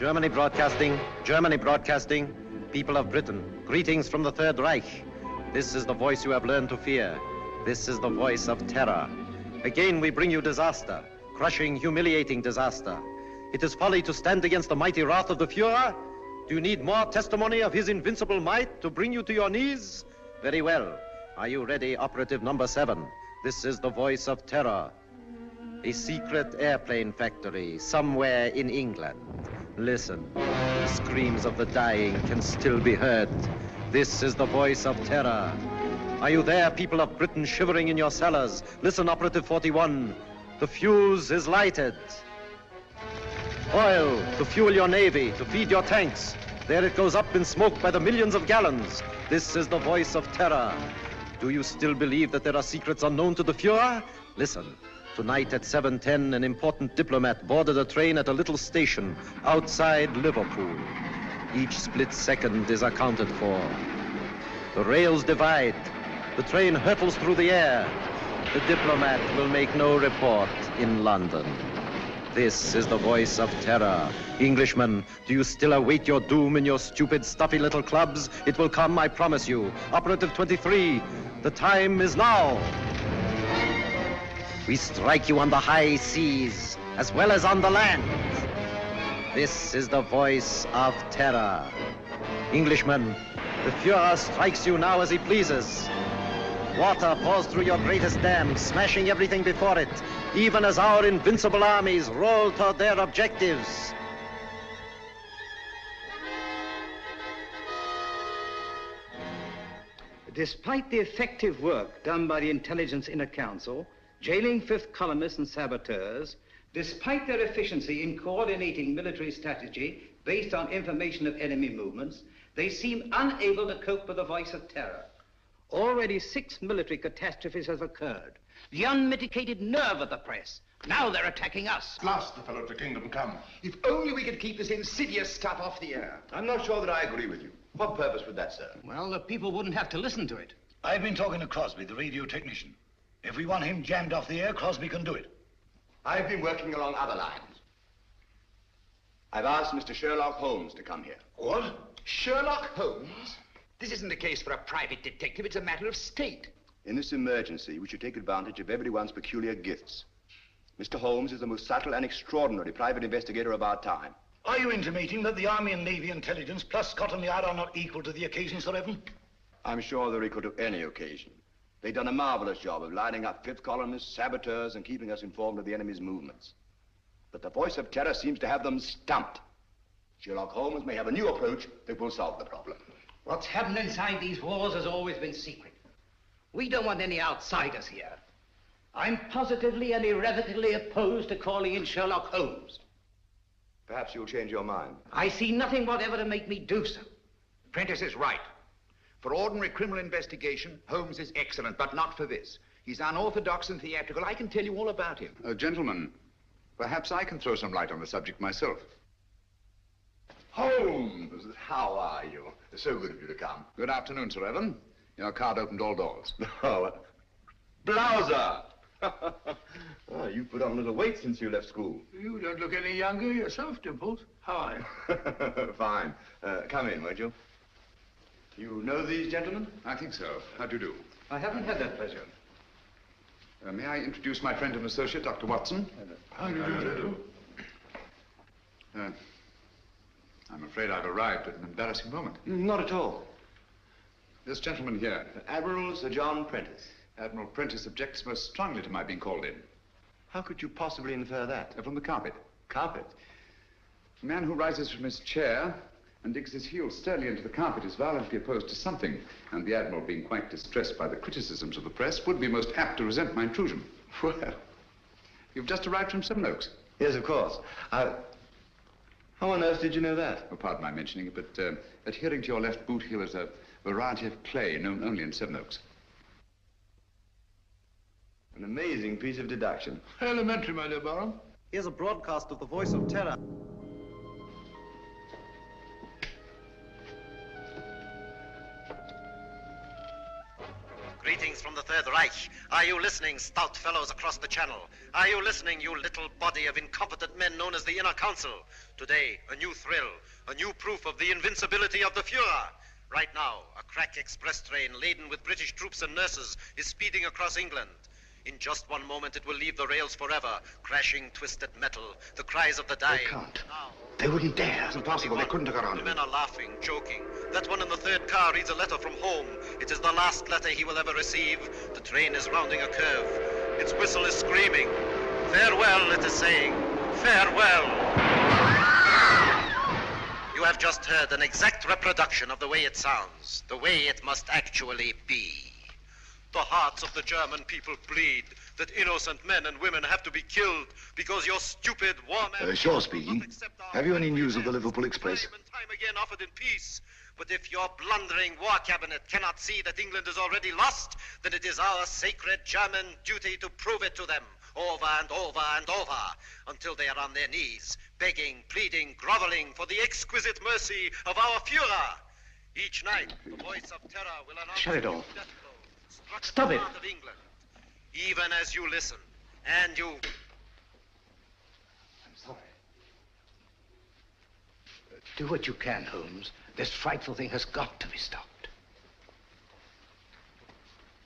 Germany broadcasting, people of Britain, greetings from the Third Reich. This is the voice you have learned to fear. This is the voice of terror. Again we bring you disaster, crushing, humiliating disaster. It is folly to stand against the mighty wrath of the Fuhrer. Do you need more testimony of his invincible might to bring you to your knees? Very well. Are you ready, operative number 7? This is the voice of terror. A secret airplane factory somewhere in England. Listen, the screams of the dying can still be heard. This is the voice of terror. Are you there, people of Britain, shivering in your cellars? Listen, operative 41. The fuse is lighted. Oil to fuel your navy, to feed your tanks. There it goes up in smoke by the millions of gallons. This is the voice of terror. Do you still believe that there are secrets unknown to the Fuhrer? Listen. Tonight at 7:10, an important diplomat boarded a train at a little station outside Liverpool. Each split second is accounted for. The rails divide. The train hurtles through the air. The diplomat will make no report in London. This is the voice of terror. Englishmen, do you still await your doom in your stupid, stuffy little clubs? It will come, I promise you. Operative 23, the time is now. We strike you on the high seas, as well as on the land. This is the voice of terror. Englishmen, the Fuhrer strikes you now as he pleases. Water pours through your greatest dam, smashing everything before it, even as our invincible armies roll toward their objectives. Despite the effective work done by the Intelligence Inner Council, jailing fifth columnists and saboteurs, despite their efficiency in coordinating military strategy based on information of enemy movements, they seem unable to cope with the voice of terror. Already 6 military catastrophes have occurred. The unmitigated nerve of the press. Now they're attacking us. At last the fellow to kingdom come. If only we could keep this insidious stuff off the air. I'm not sure that I agree with you. What purpose would that serve? Well, the people wouldn't have to listen to it. I've been talking to Crosby, the radio technician. If we want him jammed off the air, Crosby can do it. I've been working along other lines. I've asked Mr. Sherlock Holmes to come here. What? Sherlock Holmes? This isn't a case for a private detective, it's a matter of state. In this emergency, we should take advantage of everyone's peculiar gifts. Mr. Holmes is the most subtle and extraordinary private investigator of our time. Are you intimating that the Army and Navy intelligence plus Scotland Yard are not equal to the occasion, Sir Evan? I'm sure they're equal to any occasion. They've done a marvelous job of lining up fifth columnists, saboteurs, and keeping us informed of the enemy's movements. But the voice of terror seems to have them stumped. Sherlock Holmes may have a new approach that will solve the problem. What's happened inside these walls has always been secret. We don't want any outsiders here. I'm positively and irrevocably opposed to calling in Sherlock Holmes. Perhaps you'll change your mind. I see nothing whatever to make me do so. Prentice is right. For ordinary criminal investigation, Holmes is excellent, but not for this. He's unorthodox and theatrical. I can tell you all about him. Gentlemen, perhaps I can throw some light on the subject myself. Holmes, how are you? It's so good of you to come. Good afternoon, Sir Evan. Your card opened all doors. Oh, Blouser! Oh, you put on a little weight since you left school. You don't look any younger yourself, Dimples. How are you? Fine. Come in, won't you? You know these gentlemen? I think so. How do you do? I haven't had that pleasure. May I introduce my friend and associate, Dr. Watson? How do you do? I'm afraid I've arrived at an embarrassing moment. Not at all. This gentleman here. Admiral Sir John Prentice. Admiral Prentice objects most strongly to my being called in. How could you possibly infer that? From the carpet. Carpet? A man who rises from his chair and digs his heels sternly into the carpet is violently opposed to something, and the Admiral, being quite distressed by the criticisms of the press, would be most apt to resent my intrusion. Well, you've just arrived from Seven Oaks. Yes, of course. How on earth did you know that? Oh, pardon my mentioning it, but adhering to your left boot heel is a variety of clay known only in Seven Oaks. An amazing piece of deduction. Elementary, my dear Baron. Here's a broadcast of the voice of terror. Greetings from the Third Reich. Are you listening, stout fellows across the channel? Are you listening, you little body of incompetent men known as the Inner Council? Today, a new thrill, a new proof of the invincibility of the Fuhrer. Right now, a crack express train laden with British troops and nurses is speeding across England. In just one moment, it will leave the rails forever, crashing twisted metal, the cries of the dying. They can't. Now, They wouldn't dare. It's impossible. They couldn't have got on. the men are laughing, joking. That one in the third car reads a letter from home. It is the last letter he will ever receive. The train is rounding a curve. Its whistle is screaming. Farewell, it is saying. Farewell. You have just heard an exact reproduction of the way it sounds, the way it must actually be. The hearts of the German people bleed that innocent men and women have to be killed because your stupid war men... Shaw speaking. Have you any news of the Liverpool Express? Time and time again offered in peace. But if your blundering war cabinet cannot see that England is already lost, then it is our sacred German duty to prove it to them over and over and over until they are on their knees, begging, pleading, groveling for the exquisite mercy of our Fuhrer. Each night, the voice of terror will announce... Shut it off. death blow, struck Stop at the it. heart of England. Even as you listen, and you... I'm sorry. Do what you can, Holmes. This frightful thing has got to be stopped.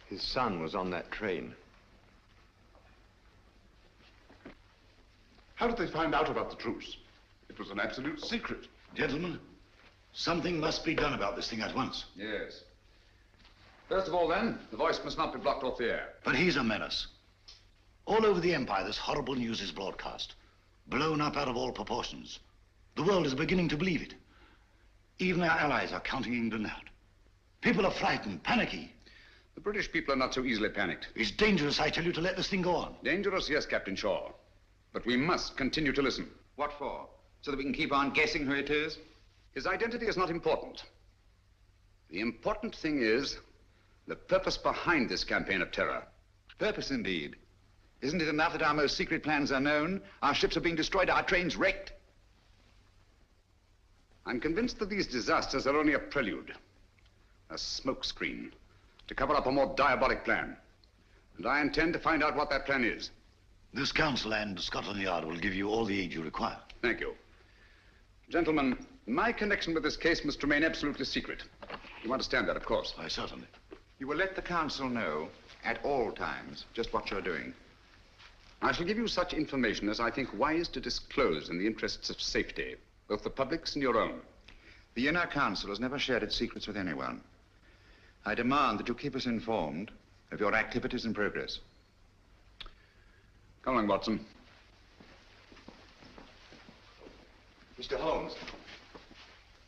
His son was on that train. How did they find out about the truce? It was an absolute secret. Gentlemen, something must be done about this thing at once. Yes. First of all, then, the voice must not be blocked off the air. But he's a menace. All over the Empire, this horrible news is broadcast, blown up out of all proportions. The world is beginning to believe it. Even our allies are counting England out. People are frightened, panicky. The British people are not so easily panicked. It's dangerous, I tell you, to let this thing go on. Dangerous, yes, Captain Shaw. But we must continue to listen. What for? So that we can keep on guessing who it is? His identity is not important. The important thing is the purpose behind this campaign of terror. Purpose, indeed. Isn't it enough that our most secret plans are known? Our ships are being destroyed, our trains wrecked. I'm convinced that these disasters are only a prelude, a smokescreen, to cover up a more diabolic plan. And I intend to find out what that plan is. This council and Scotland Yard will give you all the aid you require. Thank you. Gentlemen, my connection with this case must remain absolutely secret. You understand that, of course. Why, certainly. You will let the council know at all times just what you're doing. I shall give you such information as I think wise to disclose in the interests of safety, both the public's and your own. The Inner Council has never shared its secrets with anyone. I demand that you keep us informed of your activities and progress. Come along, Watson. Mr. Holmes,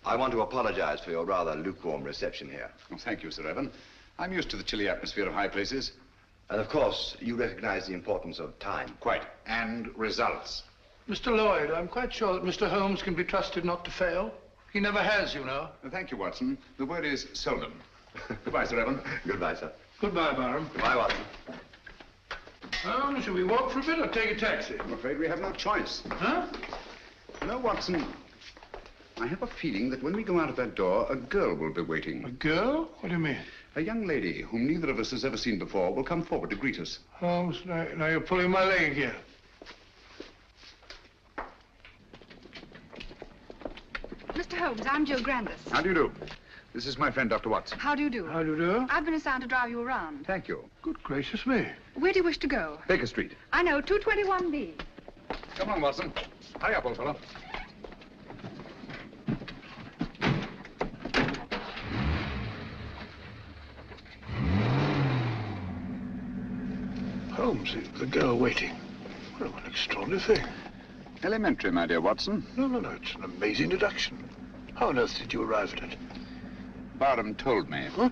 I want to apologize for your rather lukewarm reception here. Well, thank you, Sir Evan. I'm used to the chilly atmosphere of high places. And of course, you recognize the importance of time. Quite. And results. Mr. Lloyd, I'm quite sure that Mr. Holmes can be trusted not to fail. He never has, you know. Thank you, Watson. The word is seldom. Goodbye, Sir Evan. Goodbye, sir. Goodbye, Barham. Goodbye, Watson. Well, shall we walk for a bit or take a taxi? I'm afraid we have no choice. Huh? No, Watson. I have a feeling that when we go out of that door, a girl will be waiting. A girl? What do you mean? A young lady whom neither of us has ever seen before will come forward to greet us. Holmes, now you're pulling my leg here. Mr. Holmes, I'm Jill Grandis. How do you do? This is my friend, Dr. Watson. How do you do? How do you do? I've been assigned to drive you around. Thank you. Good gracious me. Where do you wish to go? Baker Street. I know, 221B. Come on, Watson. Hurry up, old fellow. Holmes, the girl waiting. What an extraordinary thing. Elementary, my dear Watson. No, it's an amazing deduction. How on earth did you arrive at it? Barham told me. Huh?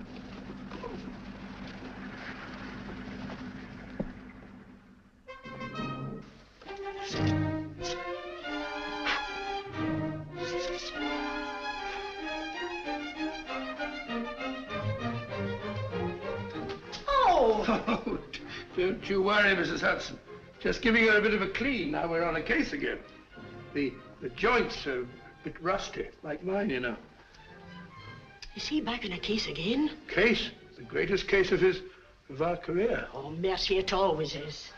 Oh, don't you worry, Mrs. Hudson. Just giving her a bit of a clean. Now we're on a case again. The joints are a bit rusty, like mine, you know. Is he back in a case again? Case? The greatest case of his of our career. Oh, mercy, it always is.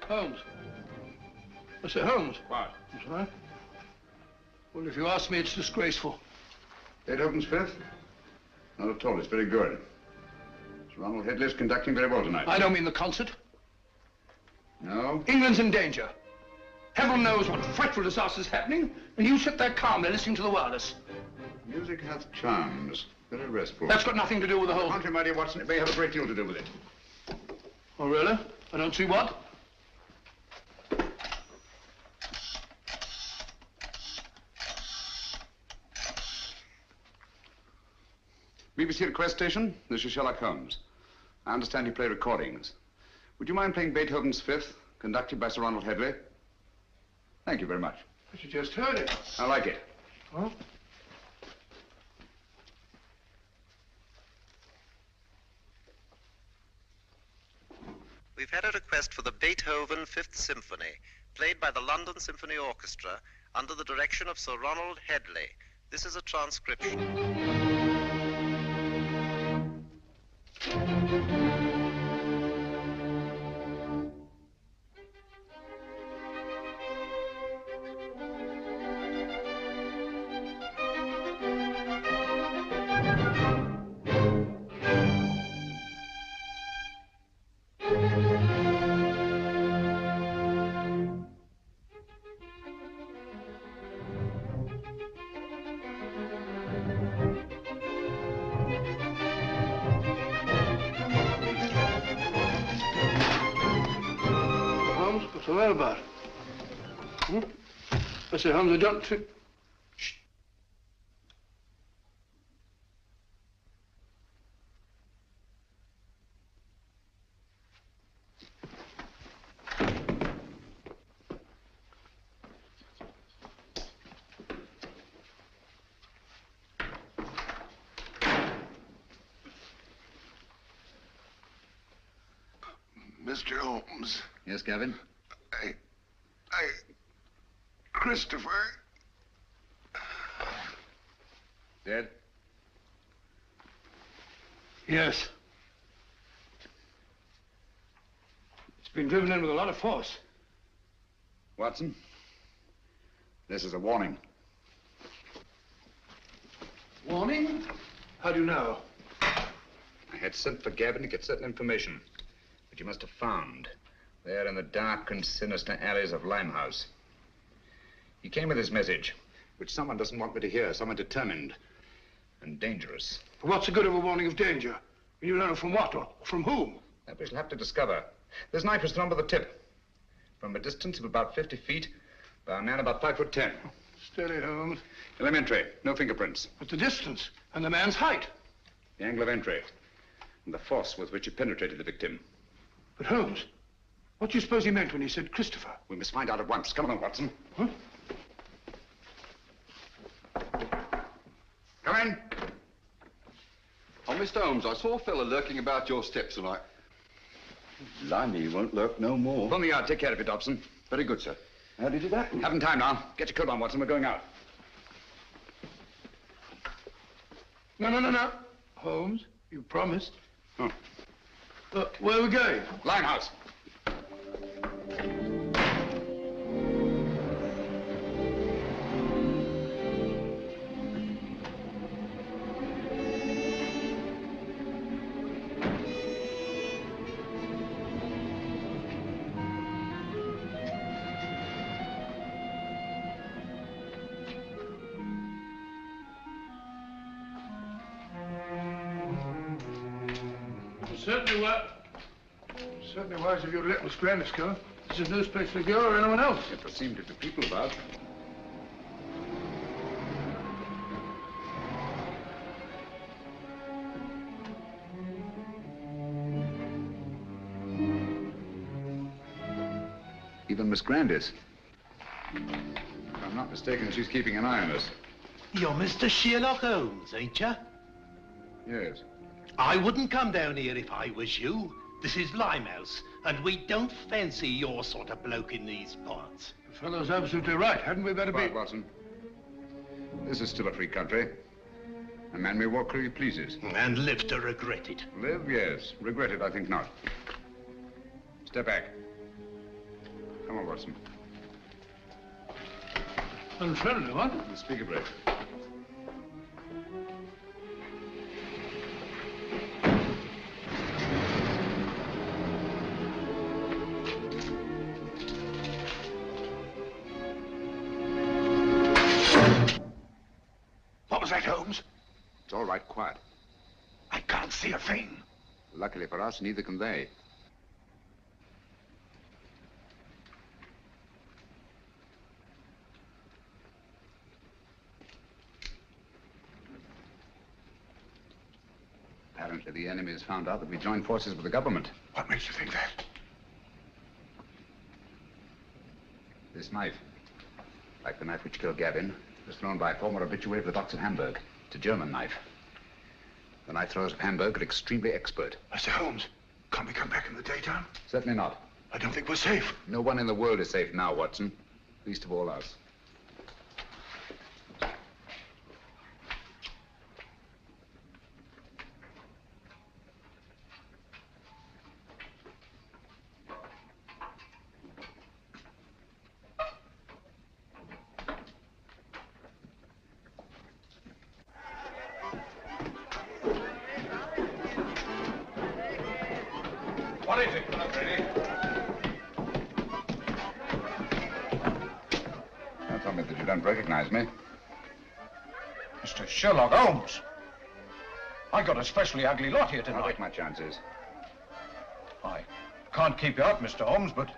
Holmes. I say, Holmes. What? That's right. Well, if you ask me, it's disgraceful. Beethoven's Fifth? Not at all. It's very good. Sir Ronald Headley's conducting very well tonight. I don't mean the concert. No? England's in danger. Heaven knows what frightful disaster's happening, and you sit there calmly listening to the wireless. Music hath charms. Very restful. That's got nothing to do with the whole... Contrary, my dear Watson, it may have a great deal to do with it. Oh, really? I don't see what. BBC request station, this is Sherlock Holmes. I understand you play recordings. Would you mind playing Beethoven's Fifth, conducted by Sir Ronald Headley? Thank you very much. But you just heard it. I like it. Huh? We've had a request for the Beethoven Fifth Symphony, played by the London Symphony Orchestra under the direction of Sir Ronald Headley. This is a transcription. What's the matter about it? Hmm? I say, Holmes, I don't think... Shh. Mr. Holmes. Yes, Gavin? Christopher. Dead? Yes. It's been driven in with a lot of force. Watson, this is a warning. Warning? How do you know? I had sent for Gavin to get certain information, which you must have found there in the dark and sinister alleys of Limehouse. He came with his message, which someone doesn't want me to hear, someone determined and dangerous. What's the good of a warning of danger? You don't know from what or from whom? That we shall have to discover. This knife was thrown by the tip, from a distance of about 50 feet, by a man about 5'10". Steady, Holmes. Elementary, no fingerprints. But the distance and the man's height. The angle of entry and the force with which he penetrated the victim. But Holmes, what do you suppose he meant when he said Christopher? We must find out at once. Come on, Watson. Huh? Come in. Oh, Mr. Holmes, I saw a fella lurking about your steps tonight. Blimey, he won't lurk no more. Pull me out. Take care of it, Dobson. Very good, sir. How did it happen? Haven't time now. Get your coat on, Watson. We're going out. No. Holmes, you promised. Oh. Where are we going? Limehouse. Certainly wise of you to let Miss Grandis go. This is no place for a girl or anyone else. Yet there seemed to be people about. Even Miss Grandis. If I'm not mistaken, she's keeping an eye on us. You're Mr. Sherlock Holmes, ain't you? Yes. I wouldn't come down here if I was you. This is Limehouse, and we don't fancy your sort of bloke in these parts. The fellow's absolutely right. Hadn't we better Quiet, Watson. This is still a free country. A man may walk where he pleases. And live to regret it. Live, yes. Regret it, I think not. Step back. Come on, Watson. Unfriendly, what? Speak a break. What was that, Holmes? It's all right, quiet. I can't see a thing. Luckily for us, neither can they. Apparently the enemy has found out that we joined forces with the government. What makes you think that? This knife, like the knife which killed Gavin, was thrown by a former habitué of the docks at Hamburg. It's a German knife. The knife throwers of Hamburg are extremely expert. Mr. Holmes, can't we come back in the daytime? Certainly not. I don't think we're safe. No one in the world is safe now, Watson. Least of all us. What is it? Not ready. Don't tell me that you don't recognize me. Mr. Sherlock Holmes. I got a specially ugly lot here tonight. I'll take my chances. I can't keep you out, Mr. Holmes, but...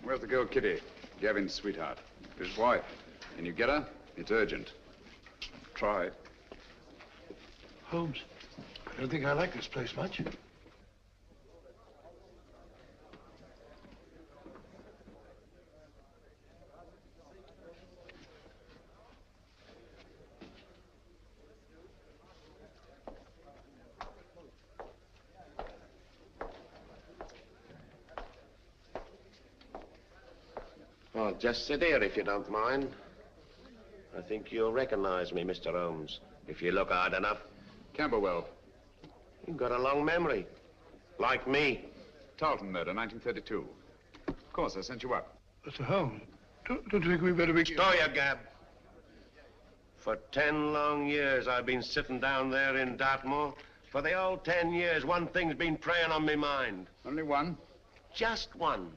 Where's the girl, Kitty? Gavin's sweetheart. His wife. Can you get her? It's urgent. Try. Holmes, I don't think I like this place much. Well, just sit here if you don't mind. I think you'll recognize me, Mr. Holmes, if you look hard enough. Camberwell. You've got a long memory. Like me. Tarleton murder, 1932. Of course, I sent you up. Mr. Holmes, don't you think we better be... Stow your gab. For 10 long years, I've been sitting down there in Dartmoor. For the old 10 years, one thing's been preying on my mind. Only one? Just one.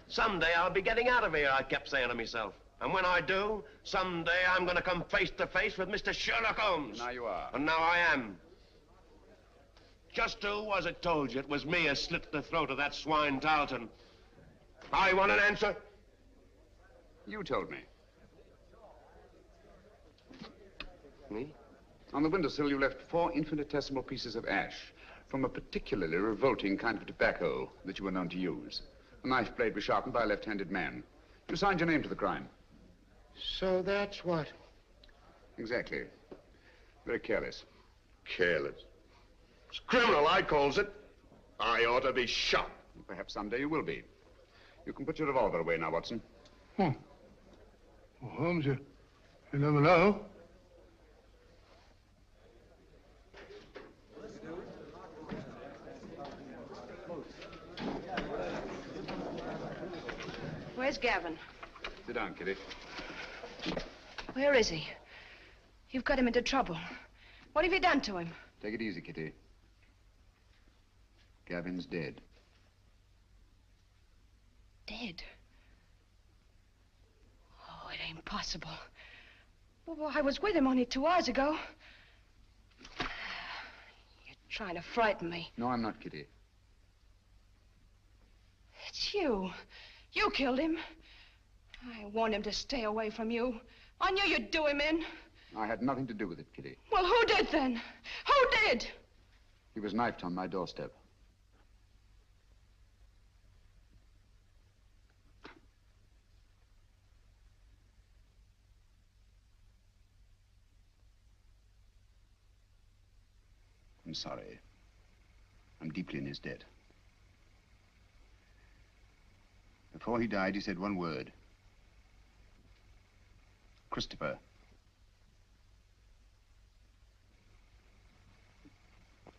Someday I'll be getting out of here, I kept saying to myself. And when I do, someday I'm going to come face to face with Mr. Sherlock Holmes. Now you are. And now I am. Just who was it told you it was me who slit the throat of that swine Tarleton? I want an answer. You told me. Me? On the windowsill, you left 4 infinitesimal pieces of ash from a particularly revolting kind of tobacco that you were known to use. The knife blade was sharpened by a left-handed man. You signed your name to the crime. So that's what? Exactly. Very careless. Careless. It's criminal, I calls it. I ought to be shot. Perhaps someday you will be. You can put your revolver away now, Watson. Well, Holmes, you never know. Where's Gavin? Sit down, Kitty. Where is he? You've got him into trouble. What have you done to him? Take it easy, Kitty. Gavin's dead. Dead? Oh, it ain't possible. Well, I was with him only 2 hours ago. You're trying to frighten me. No, I'm not, Kitty. It's you. You killed him. I warned him to stay away from you. I knew you'd do him in. I had nothing to do with it, Kitty. Well, who did then? Who did? He was knifed on my doorstep. I'm sorry. I'm deeply in his debt. Before he died, he said one word. Christopher.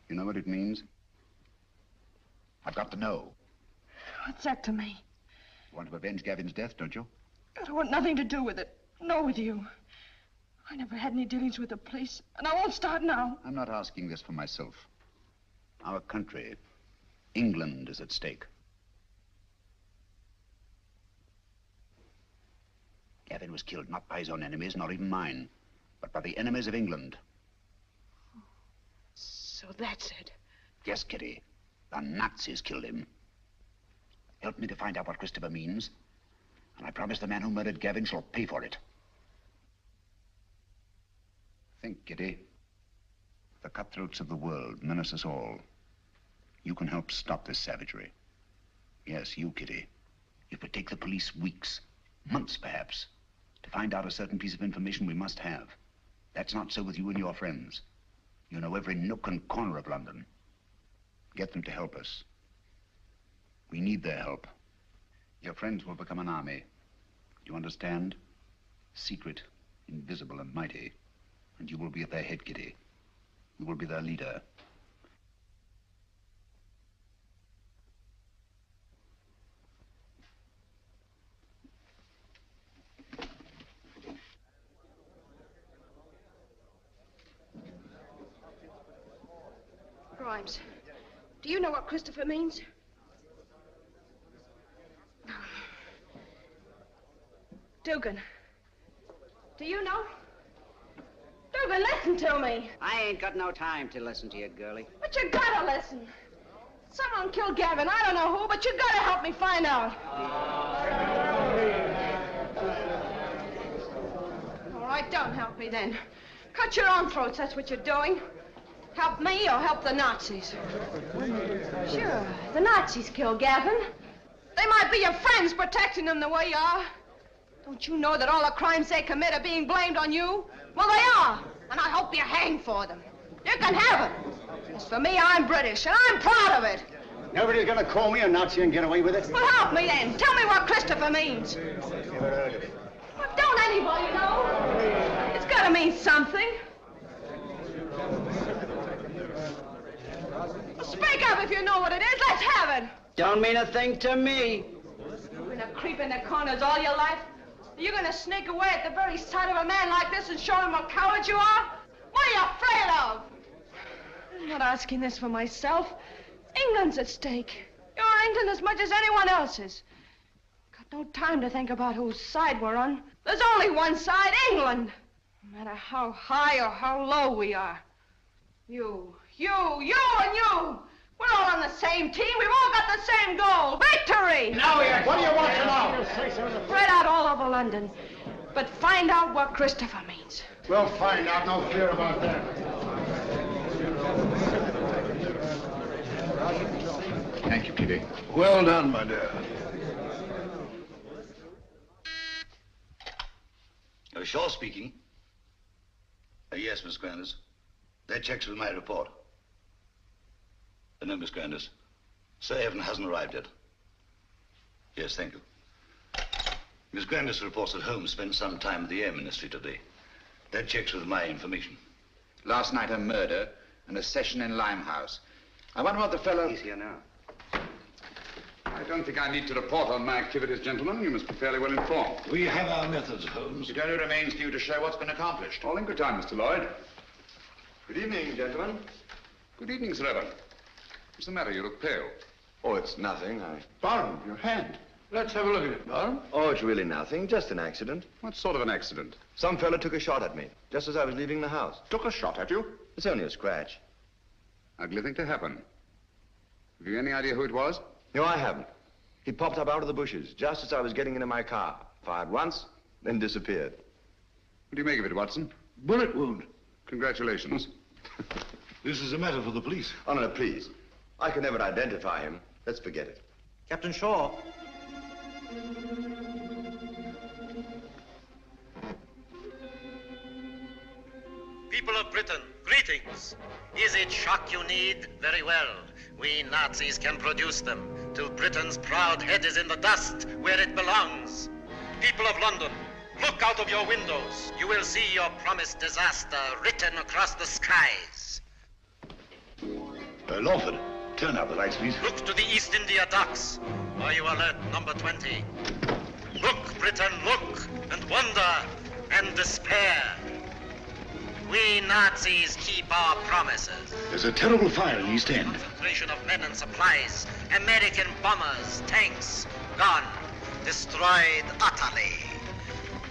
You know what it means? I've got to know. What's that to me? You want to avenge Gavin's death, don't you? I don't want nothing to do with it. Nor with you. I never had any dealings with the police, and I won't start now. I'm not asking this for myself. Our country, England, is at stake. Gavin was killed not by his own enemies, not even mine, but by the enemies of England. So that's it. Yes, Kitty. The Nazis killed him. Help me to find out what Christopher means, and I promise the man who murdered Gavin shall pay for it. Think, Kitty. The cutthroats of the world menace us all. You can help stop this savagery. Yes, you, Kitty. It would take the police weeks, months perhaps, to find out a certain piece of information we must have. That's not so with you and your friends. You know every nook and corner of London. Get them to help us. We need their help. Your friends will become an army. Do you understand? Secret, invisible, and mighty. And you will be at their head, Kitty. You will be their leader. Grimes, do you know what Christopher means? Dugan, do you know? Dugan, listen to me. I ain't got no time to listen to you, girlie. But you gotta listen. Someone killed Gavin. I don't know who, but you gotta help me find out. All right, don't help me then. Cut your own throats, that's what you're doing. Help me or help the Nazis? Sure, the Nazis killed Gavin. They might be your friends protecting them the way you are. Don't you know that all the crimes they commit are being blamed on you? Well, they are, and I hope you're hanged for them. You can have it. As for me, I'm British, and I'm proud of it. Nobody's gonna call me a Nazi and get away with it. Well, help me then. Tell me what Christopher means. Never heard of it. Well, don't anybody know? It's gotta mean something. Speak up if you know what it is. Let's have it. Don't mean a thing to me. You're gonna creep in the corners all your life? You're gonna sneak away at the very sight of a man like this and show him what cowards you are? What are you afraid of? I'm not asking this for myself. England's at stake. You're England as much as anyone else's. Got no time to think about whose side we're on. There's only one side, England. No matter how high or how low we are. You, and you. We're all on the same team. We've all got the same goal. Victory! What do you want to know? Spread out all over London. But find out what Christopher means. We'll find out. No fear about that. Thank you, Kitty. Well done, my dear. Shaw speaking. Yes, Miss Grandis. That checks with my report. No, Miss Grandis. Sir Evan hasn't arrived yet. Yes, thank you. Miss Grandis reports that Holmes spent some time at the Air Ministry today. That checks with my information. Last night a murder and a session in Limehouse. I wonder what the fellow... He's here now. I don't think I need to report on my activities, gentlemen. You must be fairly well informed. We have our methods, Holmes. It only remains for you to show what's been accomplished. All in good time, Mr. Lloyd. Good evening, gentlemen. Good evening, Sir Evan. What's the matter? You look pale. Oh, it's nothing. Barham, your hand. Let's have a look at it, Barham. Oh, it's really nothing. Just an accident. What sort of an accident? Some fella took a shot at me, just as I was leaving the house. Took a shot at you? It's only a scratch. Ugly thing to happen. Have you any idea who it was? No, I haven't. He popped up out of the bushes, just as I was getting into my car. Fired once, then disappeared. What do you make of it, Watson? Bullet wound. Congratulations. This is a matter for the police. Oh, no, please. I can never identify him. Let's forget it. Captain Shaw. People of Britain, greetings. Is it shock you need? Very well. We Nazis can produce them till Britain's proud head is in the dust where it belongs. People of London, look out of your windows. You will see your promised disaster written across the skies. Lawford, turn out the lights, please. Look to the East India docks. Are you alert, number 20? Look, Britain, look, and wonder, and despair. We Nazis keep our promises. There's a terrible fire in East End. Concentration of men and supplies. American bombers, tanks, gone. Destroyed utterly.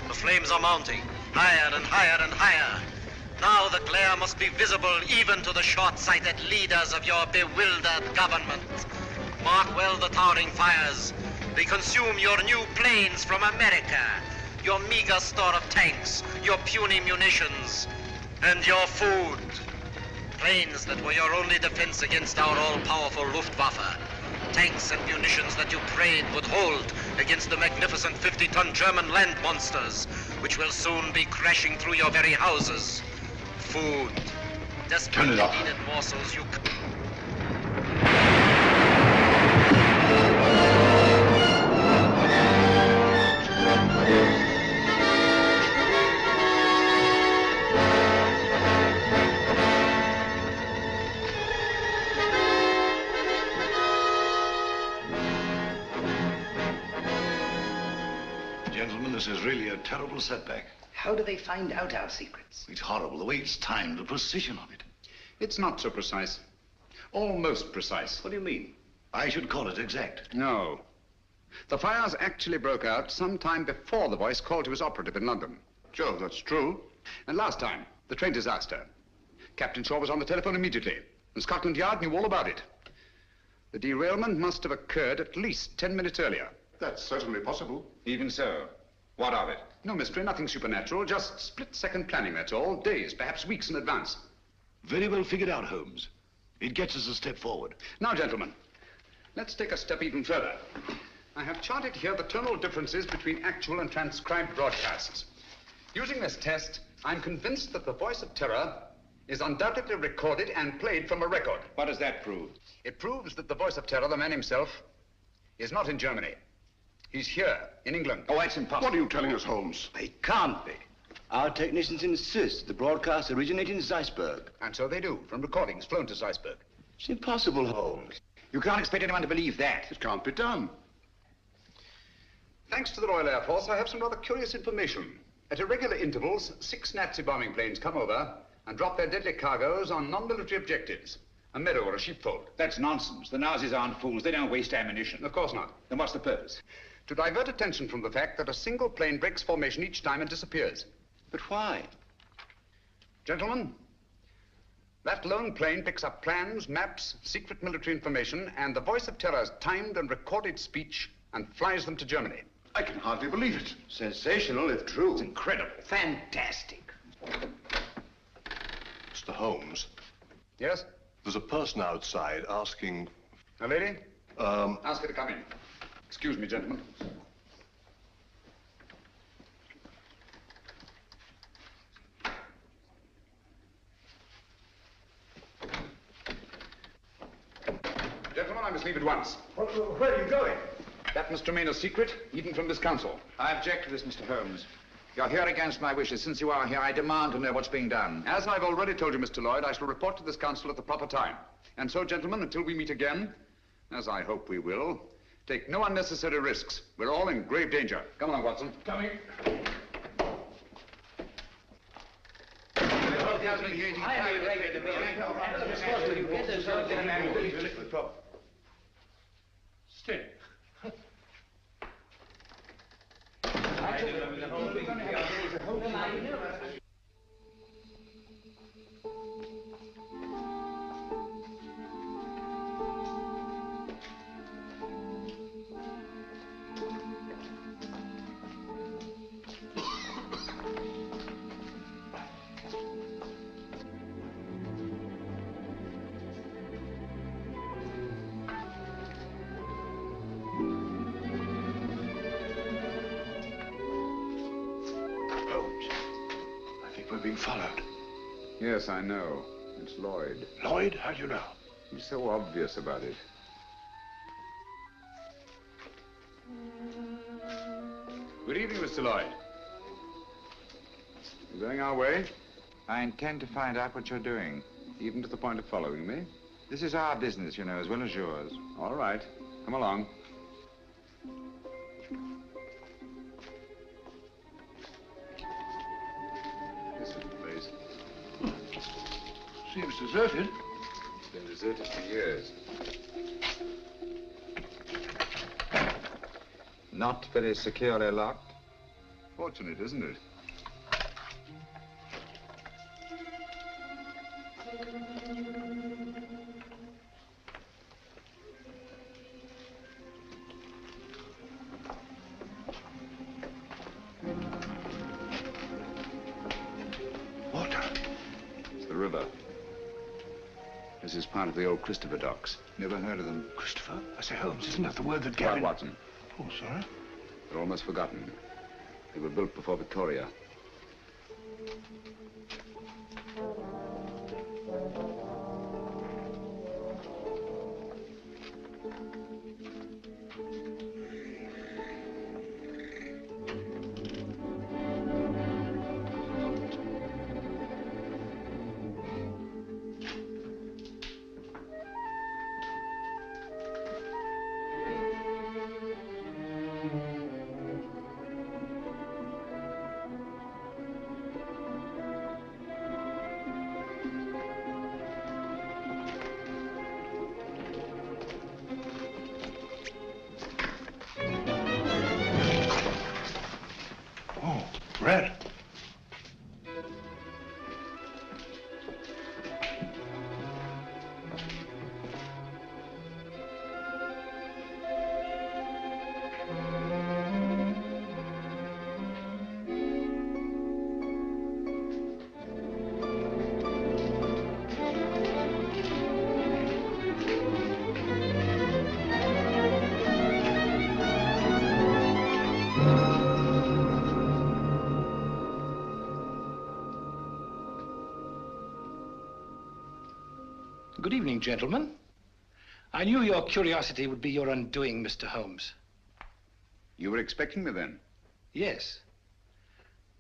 The flames are mounting, higher and higher and higher. Now the glare must be visible even to the short-sighted leaders of your bewildered government. Mark well the towering fires. They consume your new planes from America, your meager store of tanks, your puny munitions, and your food. Planes that were your only defense against our all-powerful Luftwaffe. Tanks and munitions that you prayed would hold against the magnificent 50-ton German land monsters, which will soon be crashing through your very houses. Food. Desperately needed morsels you... Gentlemen, this is really a terrible setback. How do they find out our secrets? It's horrible, the way it's timed, the precision of it. It's not so precise. Almost precise. What do you mean? I should call it exact. No. The fires actually broke out sometime before the voice called to his operative in London. Joe, that's true. And last time, the train disaster. Captain Shaw was on the telephone immediately, and Scotland Yard knew all about it. The derailment must have occurred at least 10 minutes earlier. That's certainly possible. Even so. What of it? No mystery, nothing supernatural, just split-second planning, that's all. Days, perhaps weeks in advance. Very well figured out, Holmes. It gets us a step forward. Now, gentlemen, let's take a step even further. I have charted here the tonal differences between actual and transcribed broadcasts. Using this test, I'm convinced that the voice of terror is undoubtedly recorded and played from a record. What does that prove? It proves that the voice of terror, the man himself, is not in Germany. He's here, in England. Oh, that's impossible. What are you telling us, Holmes? It can't be. Our technicians insist the broadcasts originate in Zeisberg. And so they do, from recordings flown to Zeisberg. It's impossible, Holmes. You can't expect anyone to believe that. It can't be done. Thanks to the Royal Air Force, I have some rather curious information. At irregular intervals, 6 Nazi bombing planes come over and drop their deadly cargoes on non-military objectives. A meadow or a sheepfold. That's nonsense. The Nazis aren't fools. They don't waste ammunition. Of course not. Then what's the purpose? To divert attention from the fact that a single plane breaks formation each time and disappears. But why? Gentlemen, that lone plane picks up plans, maps, secret military information, and the voice of terror's timed and recorded speech and flies them to Germany. I can hardly believe it. Sensational, if true. It's incredible. Fantastic. Mr. Holmes, Yes? there's a person outside asking... A lady? Ask her to come in. Excuse me, gentlemen. Gentlemen, I must leave at once. Where are you going? That must remain a secret, even from this council. I object to this, Mr. Holmes. You're here against my wishes. Since you are here, I demand to know what's being done. As I've already told you, Mr. Lloyd, I shall report to this council at the proper time. And so, gentlemen, until we meet again, as I hope we will, take no unnecessary risks. We're all in grave danger. Come along, Watson. Coming. Stay. being followed. Yes, I know. It's Lloyd. Lloyd? How do you know? He's so obvious about it. Good evening, Mr. Lloyd. You going our way? I intend to find out what you're doing, even to the point of following me. This is our business, you know, as well as yours. All right. Come along. This is the place. Seems deserted. It's been deserted for years. Not very securely locked. Fortunate, isn't it? Water. It's the river. This is part of the old Christopher docks. Never heard of them? Christopher? I say, Holmes, isn't that the word that Right, Gavin... Watson. Oh, sorry. They're almost forgotten. They were built before Victoria. Red. Good evening, gentlemen. I knew your curiosity would be your undoing, Mr. Holmes. You were expecting me then? Yes.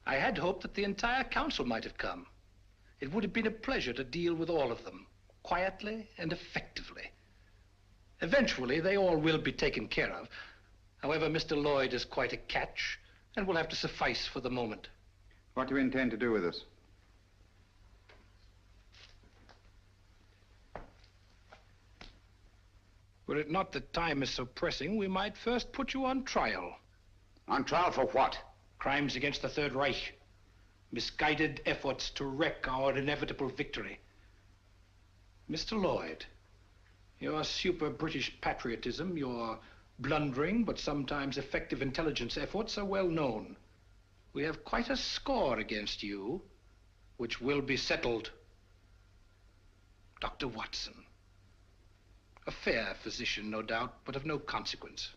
I had hoped that the entire council might have come. It would have been a pleasure to deal with all of them, quietly and effectively. Eventually, they all will be taken care of. However, Mr. Lloyd is quite a catch and will have to suffice for the moment. What do you intend to do with us? Were it not that time is so pressing, we might first put you on trial. On trial for what? Crimes against the Third Reich. Misguided efforts to wreck our inevitable victory. Mr. Lloyd, your super-British patriotism, your blundering but sometimes effective intelligence efforts are well known. We have quite a score against you, which will be settled. Dr. Watson. A fair physician, no doubt, but of no consequence.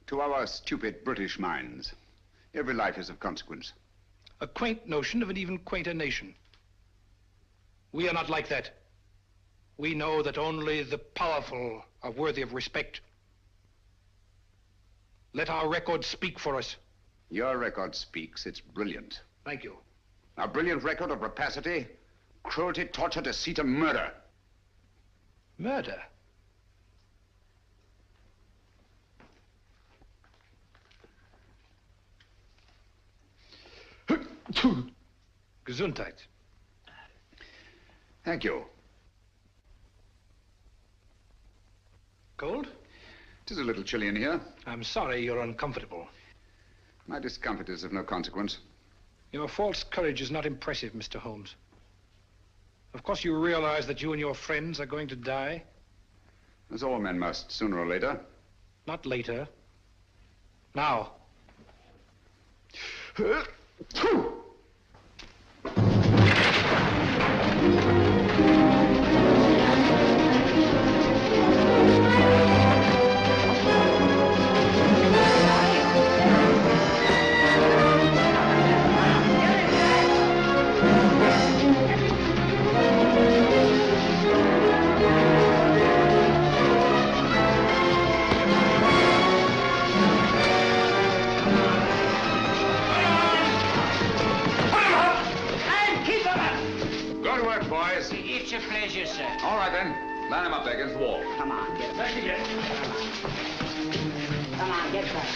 To our stupid British minds, every life is of consequence. A quaint notion of an even quainter nation. We are not like that. We know that only the powerful are worthy of respect. Let our record speak for us. Your record speaks. It's brilliant. Thank you. A brilliant record of rapacity, cruelty, torture, deceit, and murder. Murder? Gesundheit. Thank you. Cold? It is a little chilly in here. I'm sorry you're uncomfortable. My discomfort is of no consequence. Your false courage is not impressive, Mr. Holmes. Of course you realize that you and your friends are going to die? As all men must, sooner or later. Not later. Now. Line him up there against the wall. Come on, get back again. Come on, get back.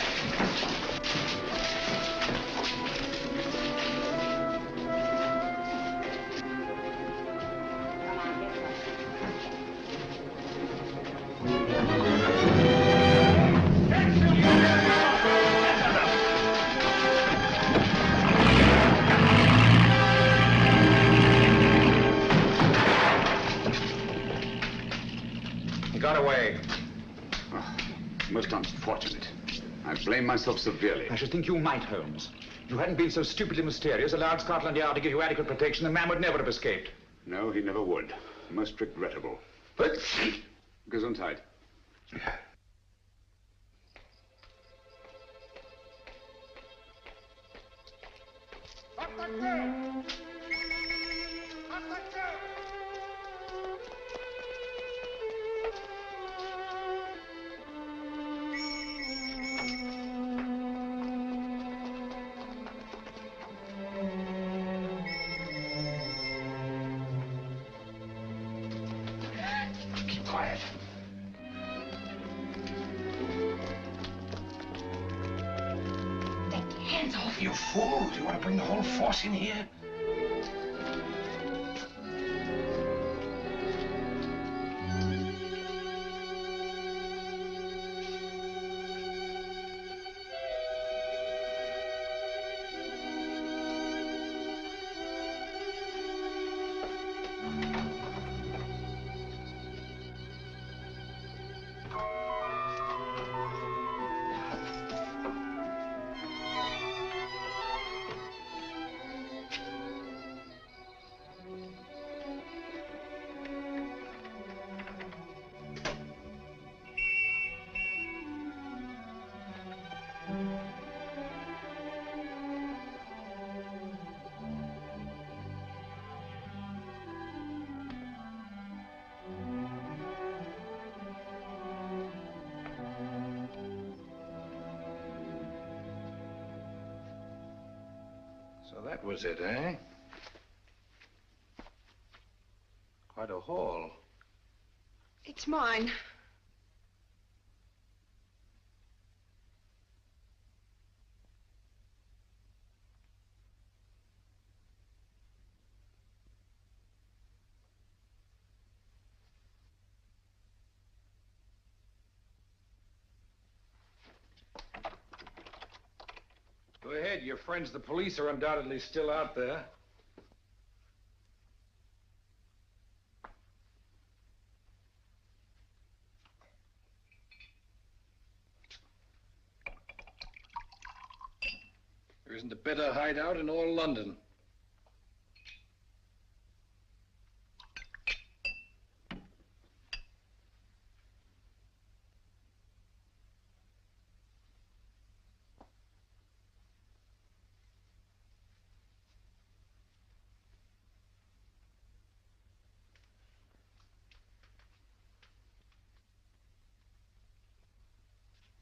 Got away. Oh, most unfortunate. I blame myself severely. I should think you might, Holmes. If you hadn't been so stupidly mysterious, allowed Scotland Yard to give you adequate protection, the man would never have escaped. No, he never would. Most regrettable. Gesundheit. Keep quiet. Hands off. You fool! Do you want to bring the whole force in here? So that was it, eh? Quite a haul. It's mine. Go ahead. Your friends, the police, are undoubtedly still out there. There isn't a better hideout in all London.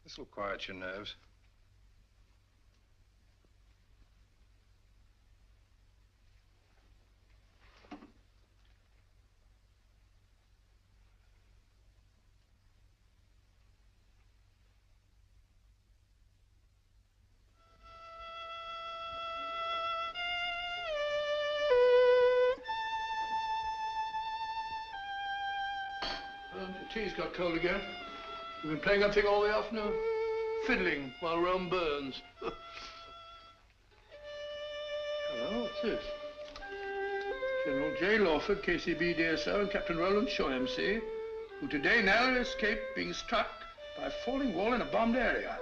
This'll quiet your nerves. The tea's got cold again. You've been playing that thing all the afternoon? Fiddling while Rome burns. Hello, what's this? General J. Lawford, KCB DSO, and Captain Roland Shaw, MC, who today narrowly escaped being struck by a falling wall in a bombed area.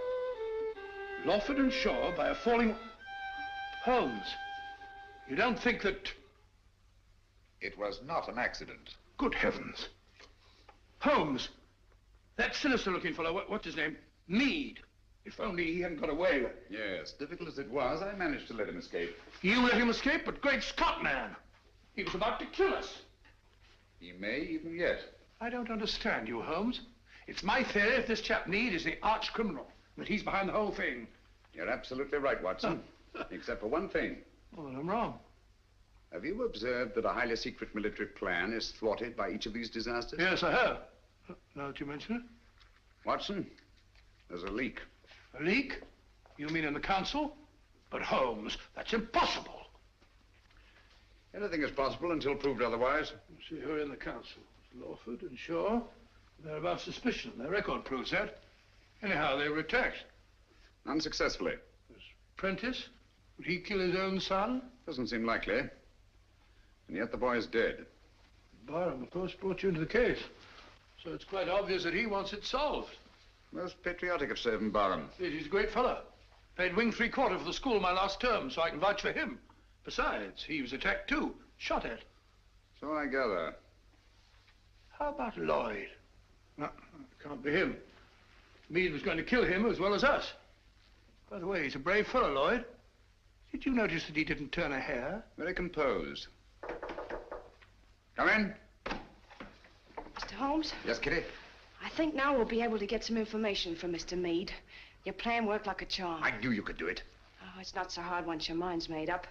Lawford and Shaw by a falling... Holmes, you don't think that... It was not an accident. Good heavens. Holmes, that sinister-looking fellow, what's his name? Meade. If only he hadn't got away. Yes, difficult as it was, I managed to let him escape. You let him escape, but great Scott, man. He was about to kill us. He may even yet. I don't understand you, Holmes. It's my theory that this chap Meade is the arch criminal, that he's behind the whole thing. You're absolutely right, Watson. Except for one thing. Oh, well, I'm wrong. Have you observed that a highly secret military plan is thwarted by each of these disasters? Yes, I have. Now that you mention it. Watson, there's a leak. A leak? You mean in the council? But Holmes, that's impossible. Anything is possible until proved otherwise. See who are in the council. Lawford and Shaw. They're above suspicion. Their record proves that. Anyhow, they were attacked. Unsuccessfully. There's Prentice. Would he kill his own son? Doesn't seem likely. And yet the boy is dead. Barham, of course, brought you into the case. So it's quite obvious that he wants it solved. Most patriotic of Sir Barham. Yes, he's a great fellow. Paid wing 3/4 for the school my last term, so I can vouch for him. Besides, he was attacked too. Shot at. So I gather. How about Lloyd? No, it can't be him. Meade was going to kill him as well as us. By the way, he's a brave fellow, Lloyd. Did you notice that he didn't turn a hair? Very composed. Come in. Mr. Holmes? Yes, Kitty? I think now we'll be able to get some information from Mr. Meade. Your plan worked like a charm. I knew you could do it. Oh, it's not so hard once your mind's made up.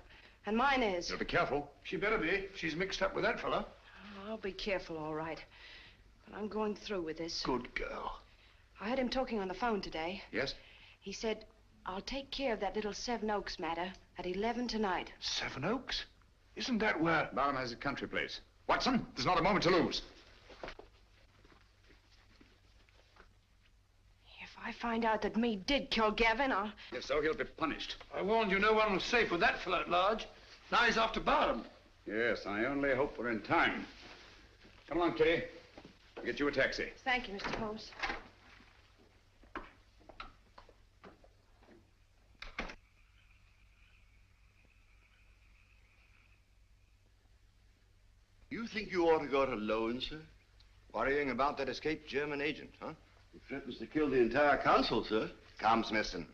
And mine is. You'll be careful. She better be. She's mixed up with that fella. Oh, I'll be careful, all right. But I'm going through with this. Good girl. I heard him talking on the phone today. Yes? He said, I'll take care of that little Seven Oaks matter at 11 tonight. Seven Oaks? Isn't that where... Barham has a country place. Watson, there's not a moment to lose. If I find out that Meade did kill Gavin, I'll... If so, he'll be punished. I warned you no one was safe with that fellow at large. Now he's after Barham. Yes, I only hope we're in time. Come along, Kitty. I'll get you a taxi. Thank you, Mr. Holmes. You think you ought to go to loan, sir? Worrying about that escaped German agent, huh? He threatens to kill the entire council, sir. Calm, Smithson.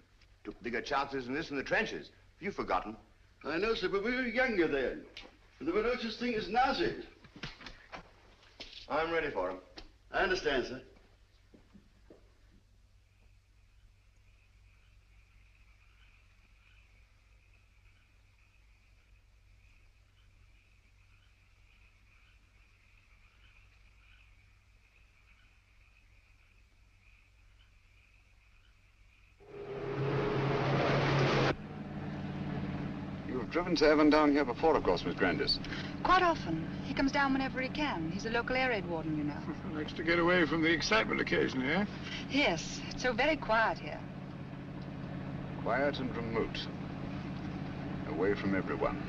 Took bigger chances than this in the trenches. You've forgotten. I know, sir, but we were younger then. And there were no such thing as Nazis. I'm ready for him. I understand, sir. Driven Sir Evan down here before, of course, Miss Grandis. Quite often. He comes down whenever he can. He's a local air raid warden, you know. Likes to get away from the excitement occasionally, eh? Yes. It's so very quiet here. Quiet and remote. Away from everyone.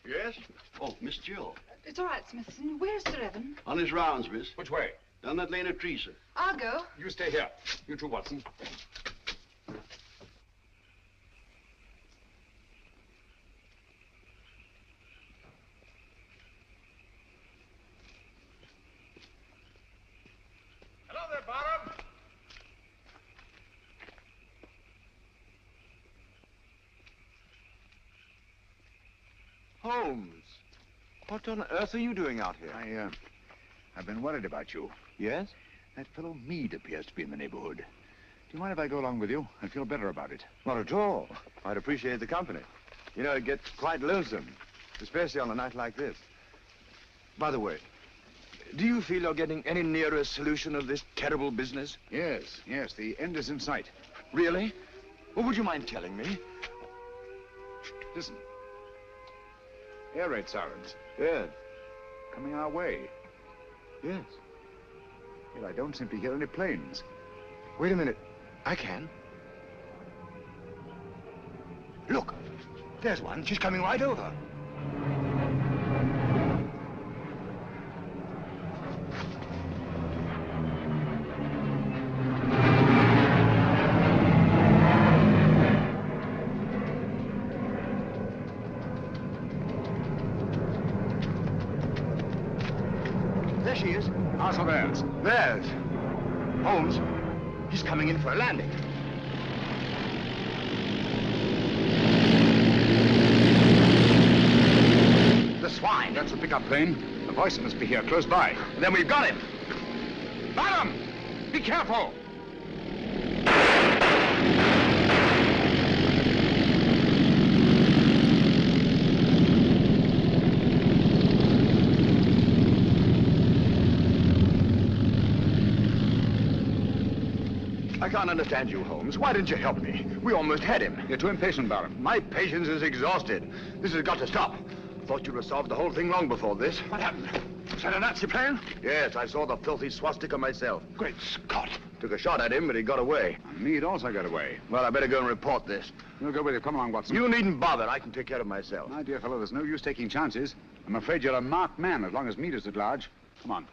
Yes? Oh, Miss Jill. It's all right, Smithson. Where's Sir Evan? On his rounds, miss. Which way? Down that lane of trees, sir. I'll go. You stay here. You too, Watson. Hello there, Barham. Holmes, what on earth are you doing out here? I've been worried about you. Yes? That fellow Meade appears to be in the neighborhood. Do you mind if I go along with you? I feel better about it. Not at all. I'd appreciate the company. You know, it gets quite lonesome, especially on a night like this. By the way, do you feel you're getting any nearer a solution of this terrible business? Yes, yes, the end is in sight. Really? Well, would you mind telling me? Listen. Air raid sirens. Yes. Coming our way. Yes. Well, I don't seem to hear any planes. Wait a minute. I can. Look. There's one. She's coming right over. There she is. Castle theirs. Theirs. Holmes, he's coming in for a landing. The swine. That's the pickup plane. The voice must be here, close by. Then we've got him. Barham! Be careful! I can't understand you, Holmes. Why didn't you help me? We almost had him. You're too impatient, Barham. My patience is exhausted. This has got to stop. Thought you'd have solved the whole thing long before this. What happened? Was that a Nazi plan? Yes, I saw the filthy swastika myself. Great Scott. Took a shot at him, but he got away. Meade also got away. Well, I better go and report this. We'll go with you. Come along, Watson. You needn't bother. I can take care of myself. My dear fellow, there's no use taking chances. I'm afraid you're a marked man as long as Meade is at large. Come on.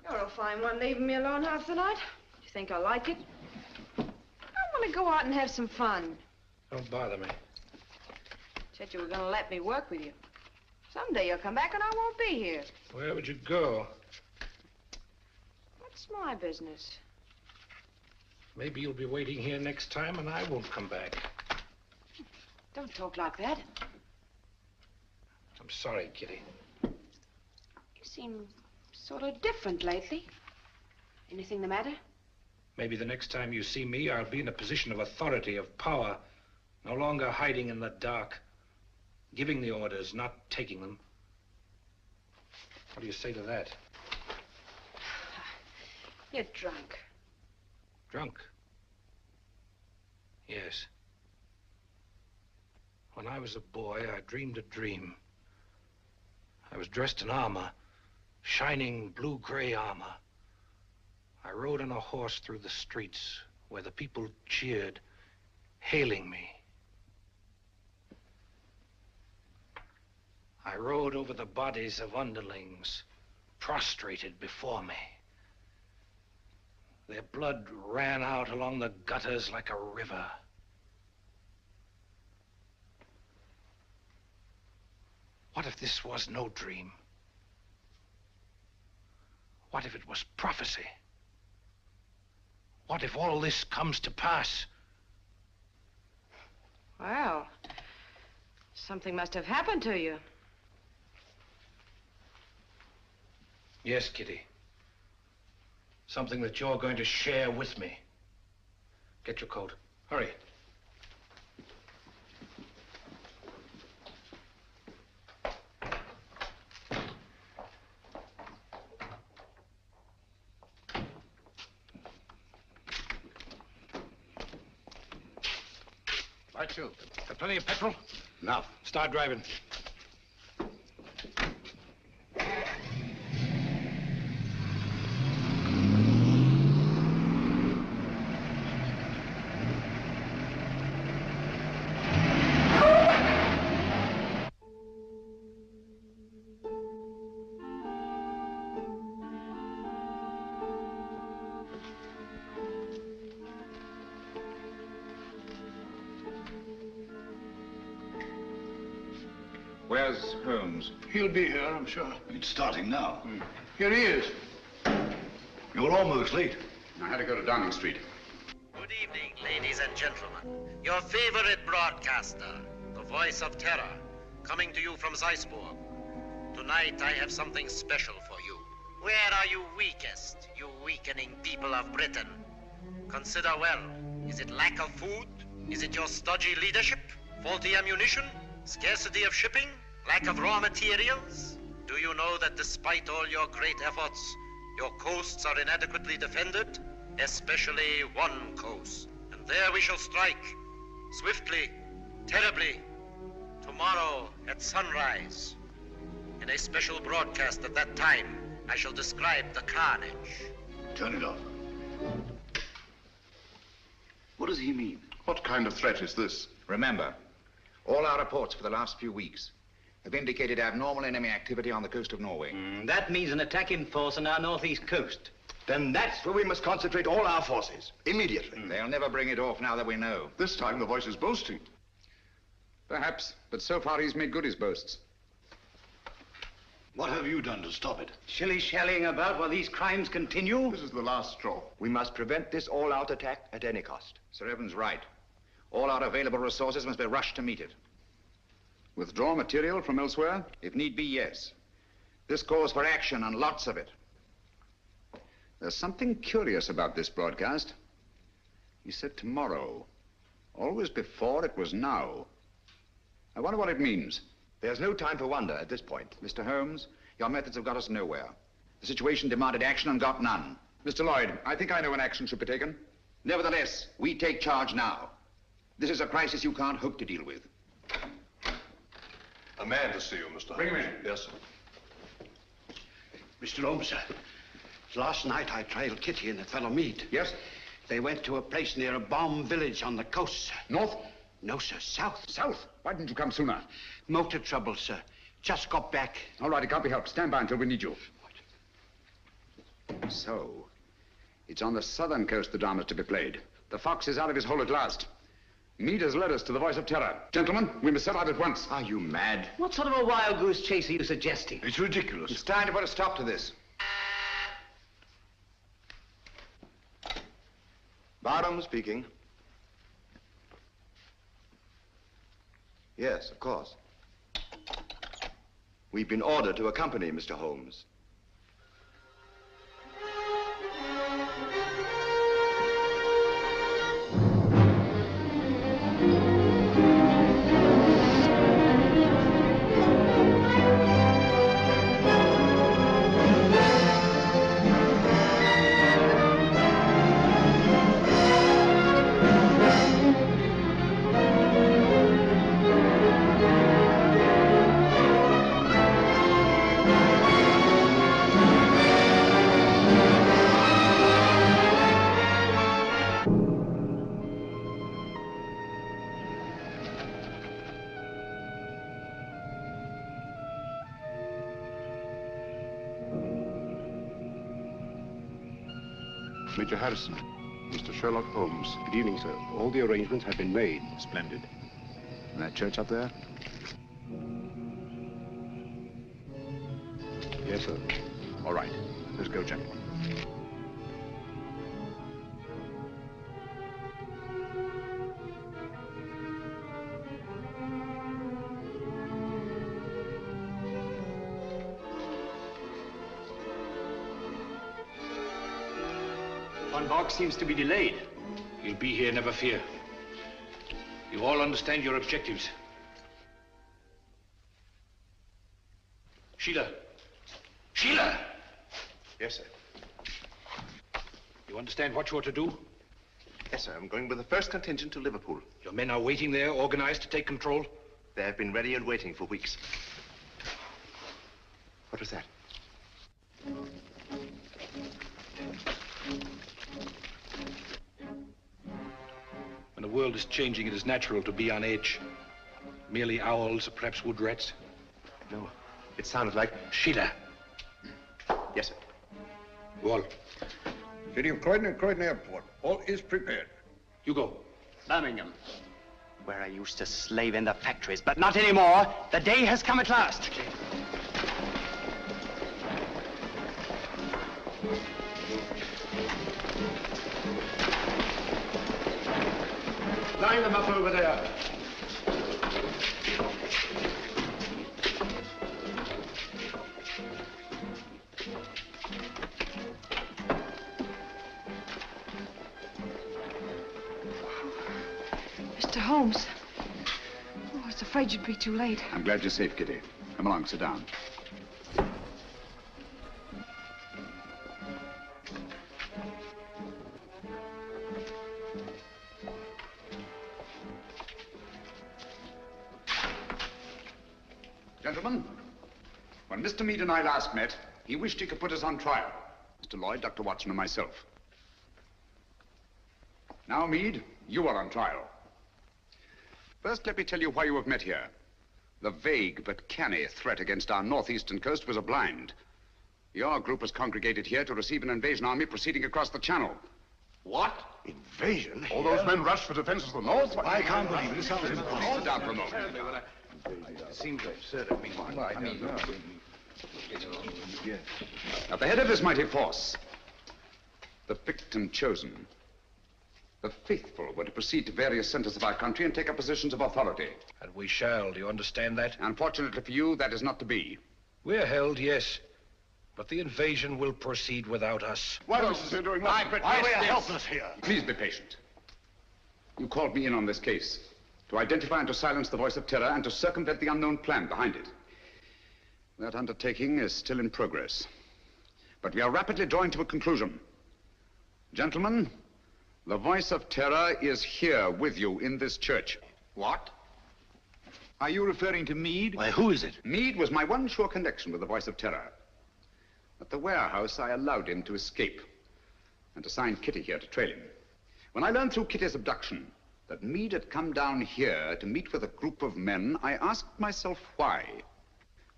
You're a fine one, leaving me alone half the night. You think I like it? I want to go out and have some fun. Don't bother me. Said you were going to let me work with you. Someday you'll come back and I won't be here. Where would you go? What's my business? Maybe you'll be waiting here next time and I won't come back. Don't talk like that. I'm sorry, Kitty. You seem sort of different lately. Anything the matter? Maybe the next time you see me, I'll be in a position of authority, of power. No longer hiding in the dark. Giving the orders, not taking them. What do you say to that? You're drunk. Drunk? Yes. When I was a boy, I dreamed a dream. I was dressed in armor, shining blue-gray armor. I rode on a horse through the streets where the people cheered, hailing me. I rode over the bodies of underlings, prostrated before me. Their blood ran out along the gutters like a river. What if this was no dream? What if it was prophecy? What if all this comes to pass? Well, something must have happened to you. Yes, Kitty. Something that you're going to share with me. Get your coat. Hurry. Right, you. Got plenty of petrol? Enough. Start driving. Where's Holmes? He'll be here, I'm sure. It's starting now. Here he is. You're almost late. I had to go to Downing Street. Good evening, ladies and gentlemen. Your favorite broadcaster, the voice of terror, coming to you from Zeisburg. Tonight, I have something special for you. Where are you weakest, you weakening people of Britain? Consider well. Is it lack of food? Is it your stodgy leadership? Faulty ammunition? Scarcity of shipping? Lack of raw materials? Do you know that despite all your great efforts, your coasts are inadequately defended? Especially one coast. And there we shall strike. Swiftly, terribly. Tomorrow at sunrise. In a special broadcast at that time, I shall describe the carnage. Turn it off. What does he mean? What kind of threat is this? Remember, all our reports for the last few weeks have indicated abnormal enemy activity on the coast of Norway. That means an attack in force on our northeast coast. Then that's where we must concentrate all our forces, immediately. They'll never bring it off now that we know. This time the voice is boasting. Perhaps, but so far he's made good his boasts. What have you done to stop it? Shilly-shallying about while these crimes continue? This is the last straw. We must prevent this all-out attack at any cost. Sir Evan's right. All our available resources must be rushed to meet it. Withdraw material from elsewhere? If need be, yes. This calls for action, and lots of it. There's something curious about this broadcast. He said tomorrow. Always before, it was now. I wonder what it means. There's no time for wonder at this point. Mr. Holmes, your methods have got us nowhere. The situation demanded action and got none. Mr. Lloyd, I think I know when action should be taken. Nevertheless, we take charge now. This is a crisis you can't hope to deal with. A man to see you, Mr. Holmes. Bring him in. Yes, sir. Mr. Holmes, sir. Last night I trailed Kitty and the fellow Mead. Yes? They went to a place near a bomb village on the coast, sir. North? No, sir. South. South? Why didn't you come sooner? Motor trouble, sir. Just got back. All right, it can't be helped. Stand by until we need you. So, it's on the southern coast the drama's to be played. The fox is out of his hole at last. Mead has led us to the voice of terror. Gentlemen, we must set out at once. Are you mad? What sort of a wild goose chase are you suggesting? It's ridiculous. It's time to put a stop to this. Barham speaking. Yes, of course. We've been ordered to accompany Mr. Holmes. Major Harrison, Mr. Sherlock Holmes. Good evening, sir. All the arrangements have been made. Splendid. And that church up there? Yes, sir. All right. Let's go, gentlemen. Van Bog seems to be delayed. He'll be here, never fear. You all understand your objectives. Sheila! Sheila! Yes, sir. You understand what you are to do? Yes, sir. I'm going with the first contingent to Liverpool. Your men are waiting there, organized to take control? They have been ready and waiting for weeks. What was that? When the world is changing, it is natural to be on edge. Merely owls or perhaps wood rats. No, it sounded like... Sheila. Yes, sir. Go on. City of Croydon and Croydon Airport. All is prepared. You go. Birmingham, where I used to slave in the factories, but not anymore. The day has come at last. Line them up over there. Mr. Holmes. Oh, I was afraid you'd be too late. I'm glad you're safe, Kitty. Come along, sit down. Gentlemen, when Mr. Mead and I last met, he wished he could put us on trial. Mr. Lloyd, Dr. Watson, and myself. Now, Mead, you are on trial. First, let me tell you why you have met here. The vague but canny threat against our northeastern coast was a blind. Your group was congregated here to receive an invasion army proceeding across the channel. What? Invasion? All those men rushed for defenses of the north? I can't believe it. It sounds impossible. Sit down for a moment. It seems absurd of me. At the head of this mighty force, the victim chosen, The faithful were to proceed to various centers of our country and take up positions of authority. And we shall, do you understand that? Unfortunately for you, that is not to be. We're held, yes. But the invasion will proceed without us. What else is there doing? Why we are helpless here. Please be patient. You called me in on this case to identify and to silence the voice of terror and to circumvent the unknown plan behind it. That undertaking is still in progress. But we are rapidly drawing to a conclusion. Gentlemen, the voice of terror is here with you in this church. What? Are you referring to Meade? Why, who is it? Meade was my one sure connection with the voice of terror. At the warehouse, I allowed him to escape and assigned Kitty here to trail him. When I learned through Kitty's abduction that Meade had come down here to meet with a group of men, I asked myself why.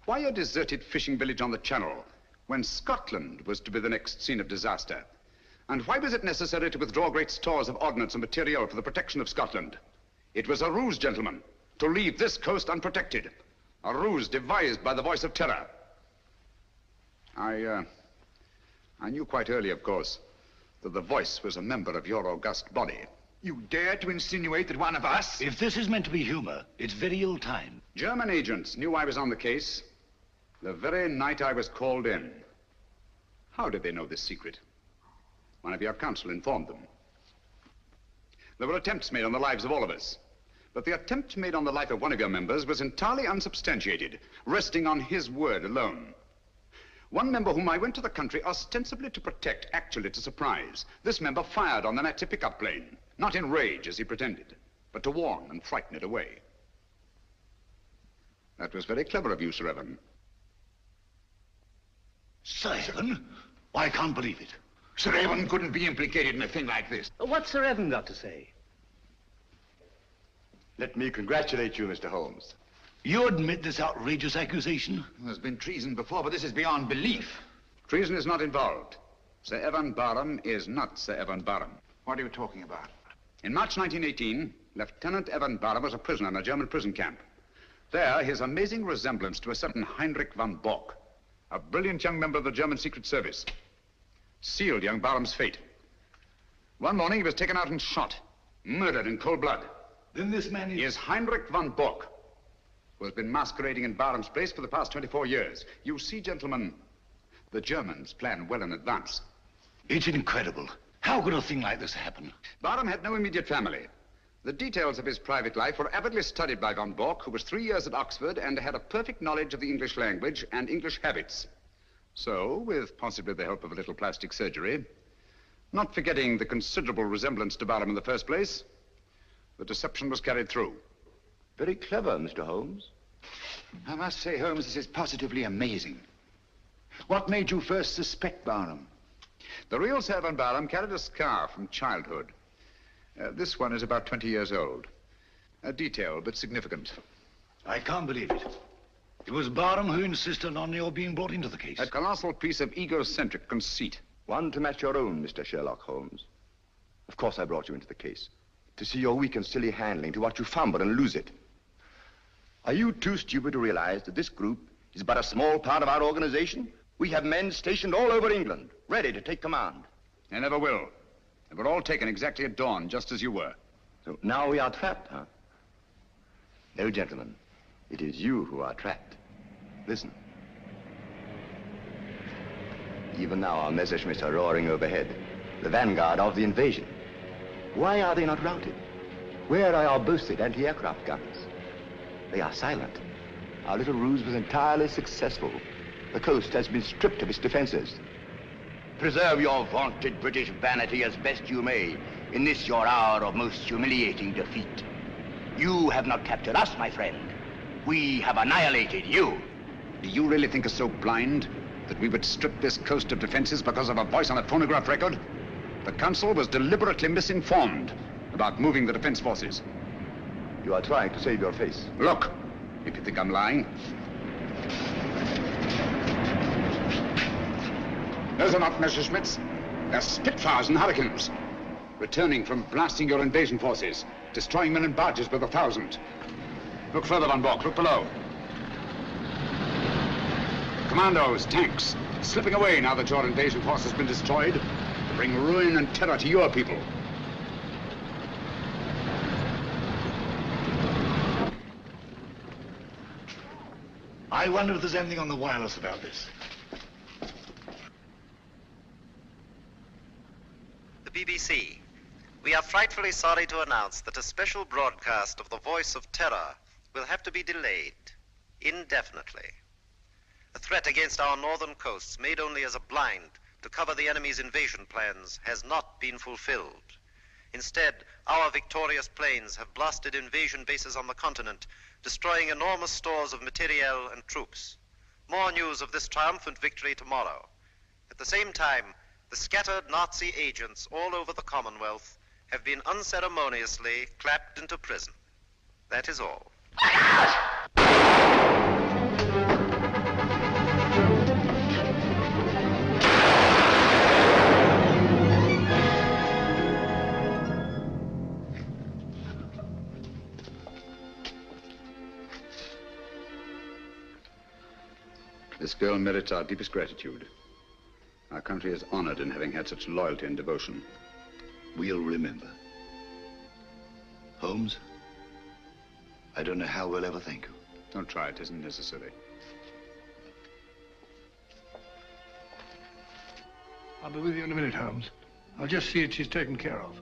Why a deserted fishing village on the Channel when Scotland was to be the next scene of disaster? And why was it necessary to withdraw great stores of ordnance and material for the protection of Scotland? It was a ruse, gentlemen, to leave this coast unprotected. A ruse devised by the voice of terror. I knew quite early, of course, that the voice was a member of your august body. You dare to insinuate that one of us... If this is meant to be humor, it's very ill-timed. German agents knew I was on the case the very night I was called in. How did they know this secret? One of your counsel informed them. There were attempts made on the lives of all of us. But the attempt made on the life of one of your members was entirely unsubstantiated, resting on his word alone. One member whom I went to the country ostensibly to protect, actually to surprise. This member fired on the Nazi pickup plane, not in rage as he pretended, but to warn and frighten it away. That was very clever of you, Sir Evan. Sir Evan? I can't believe it. Sir Evan couldn't be implicated in a thing like this. What's Sir Evan got to say? Let me congratulate you, Mr. Holmes. You admit this outrageous accusation? There's been treason before, but this is beyond belief. Treason is not involved. Sir Evan Barham is not Sir Evan Barham. What are you talking about? In March 1918, Lieutenant Evan Barham was a prisoner in a German prison camp. There, his amazing resemblance to a certain Heinrich von Bock, a brilliant young member of the German Secret Service, sealed young Barham's fate. One morning, he was taken out and shot, murdered in cold blood. Then this man is Heinrich von Bock, who has been masquerading in Barham's place for the past 24 years. You see, gentlemen, the Germans plan well in advance. It's incredible. How could a thing like this happen? Barham had no immediate family. The details of his private life were avidly studied by von Bock, who was 3 years at Oxford and had a perfect knowledge of the English language and English habits. So, with possibly the help of a little plastic surgery, not forgetting the considerable resemblance to Barham in the first place, the deception was carried through. Very clever, Mr. Holmes. I must say, Holmes, this is positively amazing. What made you first suspect Barham? The real Sir Evan Barham carried a scar from childhood. This one is about 20 years old. A detail, but significant. I can't believe it. It was Barham who insisted on your being brought into the case. A colossal piece of egocentric conceit. One to match your own, Mr. Sherlock Holmes. Of course I brought you into the case. To see your weak and silly handling, to watch you fumble and lose it. Are you too stupid to realize that this group is but a small part of our organization? We have men stationed all over England, ready to take command. They never will. They were all taken exactly at dawn, just as you were. So now we are trapped, huh? No, gentlemen. It is you who are trapped. Listen. Even now our Messerschmitts are roaring overhead, the vanguard of the invasion. Why are they not routed? Where are our boasted anti-aircraft guns? They are silent. Our little ruse was entirely successful. The coast has been stripped of its defenses. Preserve your vaunted British vanity as best you may in this your hour of most humiliating defeat. You have not captured us, my friend. We have annihilated you. Do you really think us so blind that we would strip this coast of defenses because of a voice on a phonograph record? The Council was deliberately misinformed about moving the defense forces. You are trying to save your face. Look, if you think I'm lying. Those are not Messerschmitts. They're Spitfires and Hurricanes. Returning from blasting your invasion forces, destroying men and barges by the thousand. Look further, Von Bock. Look below. Commandos, tanks, slipping away now that your invasion force has been destroyed to bring ruin and terror to your people. I wonder if there's anything on the wireless about this. The BBC. We are frightfully sorry to announce that a special broadcast of the Voice of Terror will have to be delayed indefinitely. A threat against our northern coasts, made only as a blind to cover the enemy's invasion plans, has not been fulfilled. Instead, our victorious planes have blasted invasion bases on the continent, destroying enormous stores of materiel and troops. More news of this triumphant victory tomorrow. At the same time, the scattered Nazi agents all over the Commonwealth have been unceremoniously clapped into prison. That is all. This girl merits our deepest gratitude. Our country is honored in having had such loyalty and devotion. We'll remember. Holmes, I don't know how we'll ever thank you. Don't try, it isn't necessary. I'll be with you in a minute, Holmes. I'll just see that she's taken care of.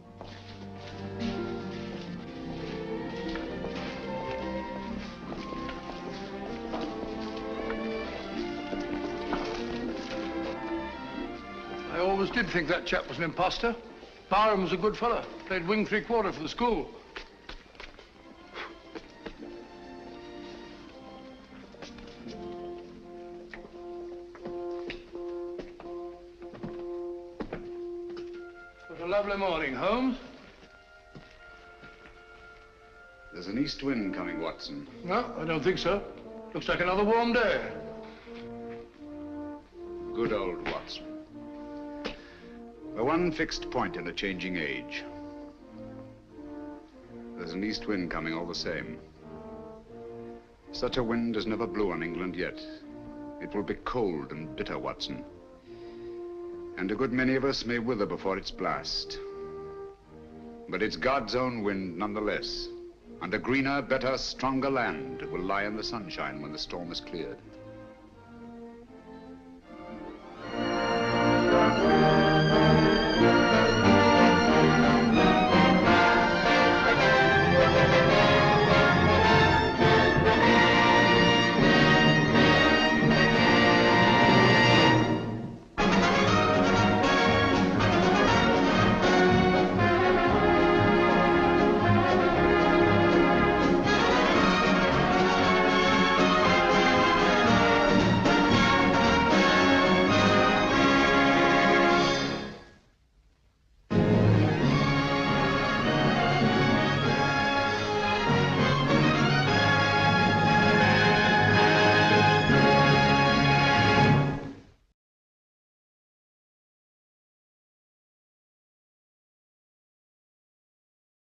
I always did think that chap was an imposter. Barham was a good fellow. Played wing three-quarter for the school. What a lovely morning, Holmes. There's an east wind coming, Watson. No, I don't think so. Looks like another warm day. Good old Watson. The one fixed point in a changing age. There's an east wind coming all the same. Such a wind has never blew on England yet. It will be cold and bitter, Watson. And a good many of us may wither before its blast. But it's God's own wind nonetheless. And a greener, better, stronger land will lie in the sunshine when the storm is cleared.